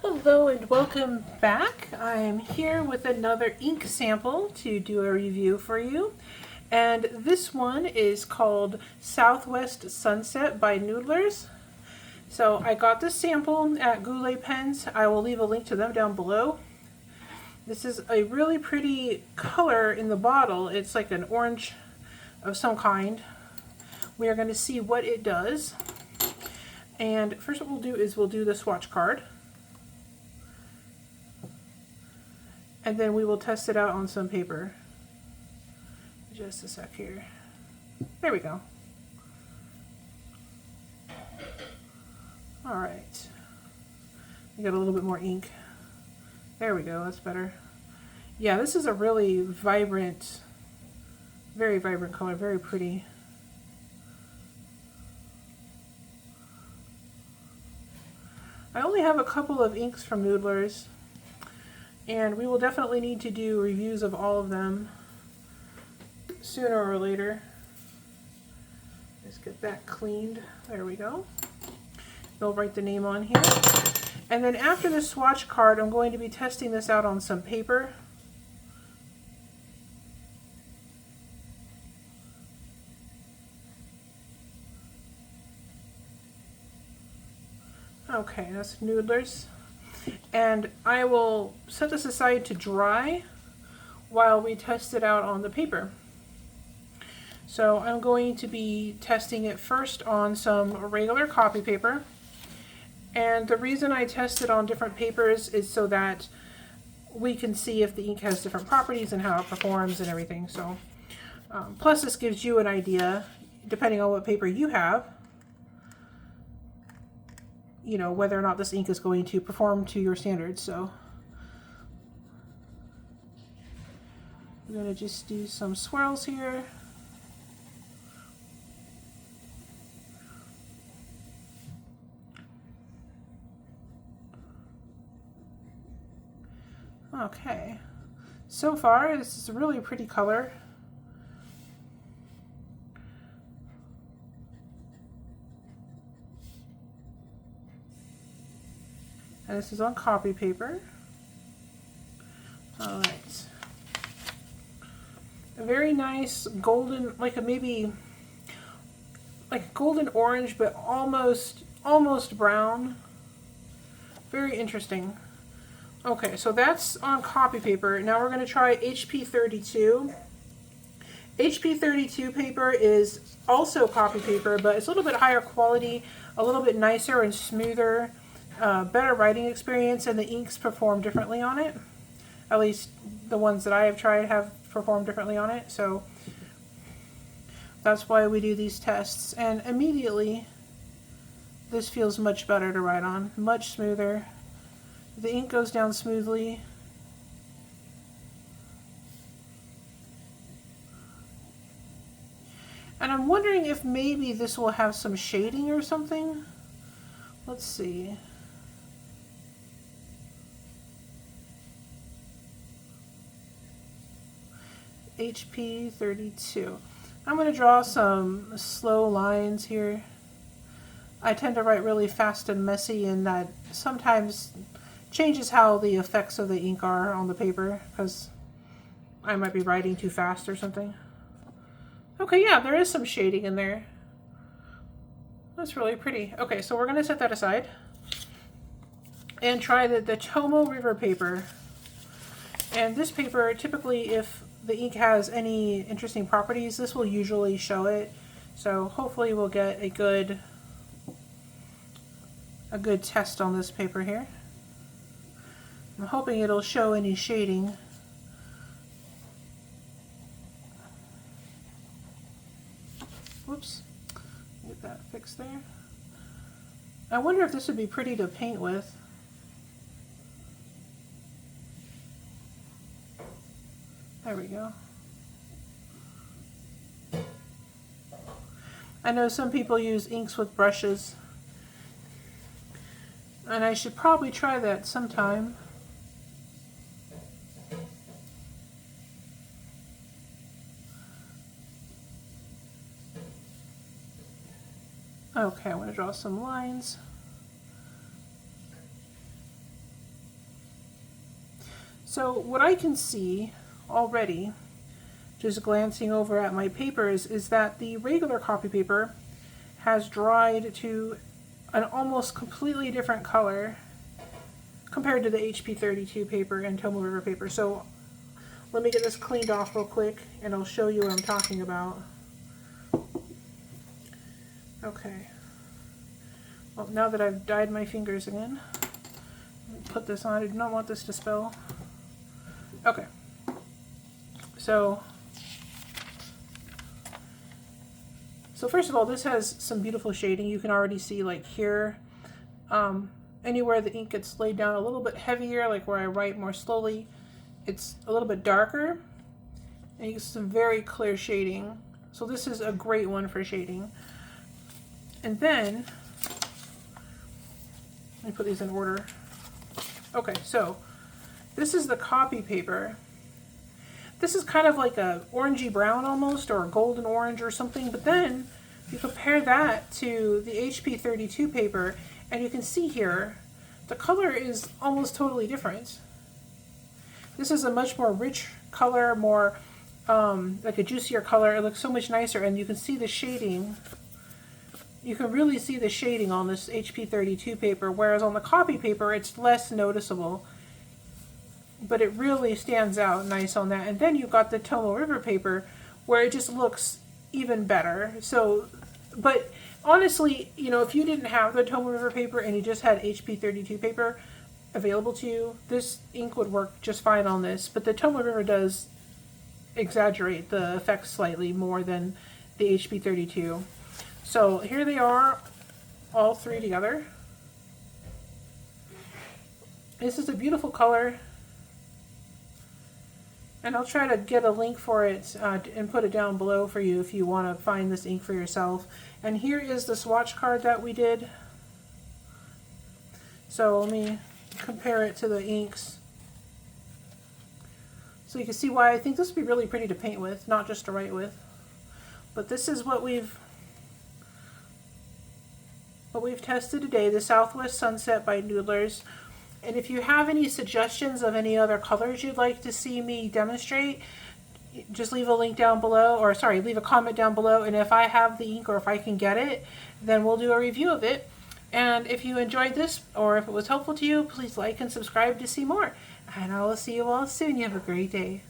Hello and welcome back. I'm here with another ink sample to do a review for you. And this one is called Southwest Sunset by Noodlers. So I got this sample at Goulet Pens. I will leave a link to them down below. This is a really pretty color in the bottle. It's like an orange of some kind. We are going to see what it does. And first what we'll do is we'll do the swatch card. And then we will test it out on some paper. Just a sec here. There we go. All right. We got a little bit more ink. There we go, that's better. Yeah, this is a really vibrant, very vibrant color, very pretty. I only have a couple of inks from Noodlers, and we will definitely need to do reviews of all of them sooner or later. Let's get that cleaned. There we go. They'll write the name on here. And then after the swatch card, I'm going to be testing this out on some paper. Okay, that's Noodlers. And I will set this aside to dry while we test it out on the paper. So I'm going to be testing it first on some regular copy paper. And the reason I test it on different papers is so that we can see if the ink has different properties and how it performs and everything. So plus this gives you an idea, depending on what paper you have, you know, whether or not this ink is going to perform to your standards. So I'm going to just do some swirls here. Okay, so far this is a really pretty color. And this is on copy paper. All right. A very nice golden, like a maybe like golden orange, but almost brown. Very interesting. Okay, so that's on copy paper. Now we're going to try HP 32. HP 32 paper is also copy paper, but it's a little bit higher quality, a little bit nicer and smoother. Better writing experience, and the inks perform differently on it. At least the ones that I have tried have performed differently on it, so that's why we do these tests. And immediately this feels much better to write on, much smoother. The ink goes down smoothly. And I'm wondering if maybe this will have some shading or something. Let's see. HP 32. I'm going to draw some slow lines here. I tend to write really fast and messy, and that sometimes changes how the effects of the ink are on the paper, because I might be writing too fast or something. Okay, yeah, there is some shading in there. That's really pretty. Okay, so we're going to set that aside and try the Tomo River paper. And this paper, typically if the ink has any interesting properties, this will usually show it. So hopefully we'll get a good test on this paper here. I'm hoping it'll show any shading. Whoops, get that fixed there. I wonder if this would be pretty to paint with. There we go. I know some people use inks with brushes, and I should probably try that sometime. Okay, I want to draw some lines. So what I can see already, just glancing over at my papers, is that the regular copy paper has dried to an almost completely different color compared to the HP 32 paper and Tomoe River paper. So let me get this cleaned off real quick and I'll show you what I'm talking about. Okay. Well, now that I've dyed my fingers again, put this on. I do not want this to spill. Okay. So first of all, this has some beautiful shading. You can already see, like here, anywhere the ink gets laid down a little bit heavier, like where I write more slowly, it's a little bit darker, and you get some very clear shading. So this is a great one for shading. And then, let me put these in order. Okay, so this is the copy paper. This is kind of like a orangey brown almost, or a golden orange or something, but then you compare that to the HP 32 paper, and you can see here, the color is almost totally different. This is a much more rich color, more like a juicier color. It looks so much nicer, and you can see the shading. You can really see the shading on this HP 32 paper, whereas on the copy paper, it's less noticeable. But it really stands out nice on that. And then you've got the Tomoe River paper where it just looks even better. So, but honestly, you know, if you didn't have the Tomoe River paper and you just had HP 32 paper available to you, this ink would work just fine on this. But the Tomoe River does exaggerate the effects slightly more than the HP 32. So here they are, all three together. This is a beautiful color. And I'll try to get a link for it and put it down below for you if you want to find this ink for yourself. And here is the swatch card that we did. So let me compare it to the inks. So you can see why I think this would be really pretty to paint with, not just to write with. But this is what we've tested today, the Southwest Sunset by Noodlers. And if you have any suggestions of any other colors you'd like to see me demonstrate, just leave a link down below, or sorry, leave a comment down below, and if I have the ink or if I can get it, then we'll do a review of it. And if you enjoyed this, or if it was helpful to you, please like and subscribe to see more. And I will see you all soon. You have a great day.